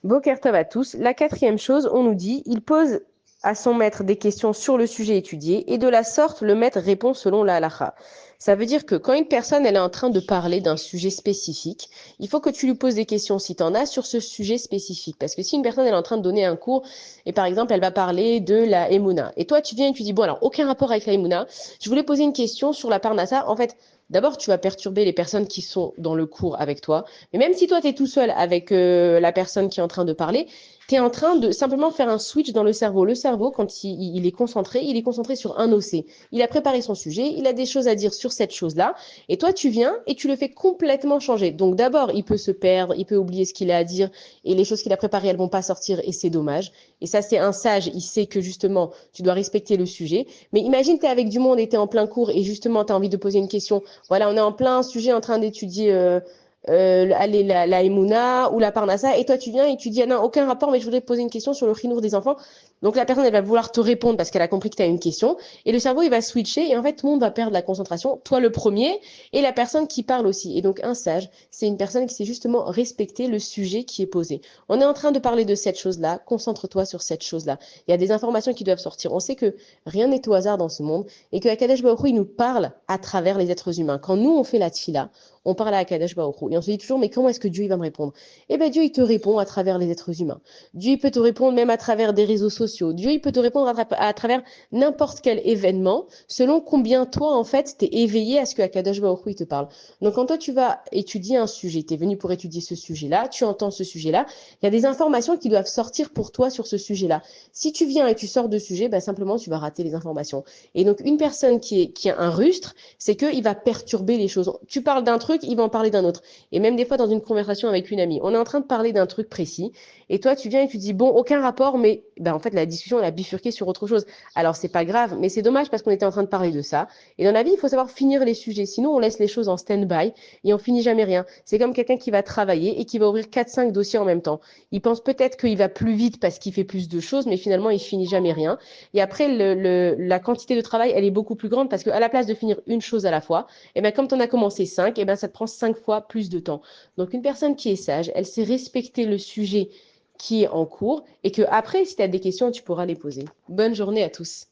Boker Tov à tous. La quatrième chose, on nous dit, il pose à son maître des questions sur le sujet étudié et de la sorte, le maître répond selon la halakha. Ça veut dire que quand une personne elle est en train de parler d'un sujet spécifique, il faut que tu lui poses des questions si tu en as sur ce sujet spécifique. Parce que si une personne elle est en train de donner un cours et par exemple elle va parler de la Emouna et toi tu viens et tu dis bon alors aucun rapport avec la Emouna, je voulais poser une question sur la Parnassa. En fait, d'abord tu vas perturber les personnes qui sont dans le cours avec toi. Mais même si toi, tu es tout seul avec la personne qui est en train de parler, tu es en train de simplement faire un switch dans le cerveau. Le cerveau, quand il est concentré sur un OC. Il a préparé son sujet, il a des choses à dire sur cette chose-là, et toi, tu viens et tu le fais complètement changer. Donc d'abord, il peut se perdre, il peut oublier ce qu'il a à dire, et les choses qu'il a préparées, elles vont pas sortir, et c'est dommage. Et ça, c'est un sage, il sait que justement, tu dois respecter le sujet. Mais imagine, tu es avec du monde et tu es en plein cours, et justement, tu as envie de poser une question. Voilà, on est en plein sujet en train d'étudier allez, la Emouna ou la Parnassa, et toi tu viens et tu dis ah non, aucun rapport, mais je voudrais te poser une question sur le chinour des enfants. Donc la personne elle va vouloir te répondre parce qu'elle a compris que tu as une question, et le cerveau il va switcher, et en fait tout le monde va perdre la concentration, toi le premier, et la personne qui parle aussi. Et donc un sage, c'est une personne qui sait justement respecter le sujet qui est posé. On est en train de parler de cette chose-là, concentre-toi sur cette chose-là. Il y a des informations qui doivent sortir. On sait que rien n'est au hasard dans ce monde, et que Akadosh Baruch Hu, il nous parle à travers les êtres humains. Quand nous on fait la tfila, on parle à Akadosh Baruch Hu. Et on se dit toujours, mais comment est-ce que Dieu il va me répondre? Eh bien, Dieu, il te répond à travers les êtres humains. Dieu, il peut te répondre même à travers des réseaux sociaux. Dieu, il peut te répondre à travers n'importe quel événement, selon combien toi, en fait, t'es éveillé à ce que Akadosh Baruch Hu, il te parle. Donc, quand toi, tu vas étudier un sujet, tu es venu pour étudier ce sujet-là, tu entends ce sujet-là, il y a des informations qui doivent sortir pour toi sur ce sujet-là. Si tu viens et tu sors de sujet, ben, simplement, tu vas rater les informations. Et donc, une personne qui a un rustre, c'est qu'il va perturber les choses. Tu parles d'un truc, il va en parler d'un autre. Et même des fois dans une conversation avec une amie, on est en train de parler d'un truc précis, et toi tu viens et tu dis bon, aucun rapport, mais ben, en fait la discussion elle a bifurqué sur autre chose. Alors c'est pas grave, mais c'est dommage parce qu'on était en train de parler de ça. Et dans la vie, il faut savoir finir les sujets, sinon on laisse les choses en stand-by et on finit jamais rien. C'est comme quelqu'un qui va travailler et qui va ouvrir 4-5 dossiers en même temps. Il pense peut-être qu'il va plus vite parce qu'il fait plus de choses, mais finalement il finit jamais rien. Et après, la quantité de travail, elle est beaucoup plus grande parce qu'à la place de finir une chose à la fois, et bien comme tu en as commencé 5, et bien ça te prend 5 fois plus de temps. Donc une personne qui est sage, elle sait respecter le sujet qui est en cours et que après, si tu as des questions, tu pourras les poser. Bonne journée à tous.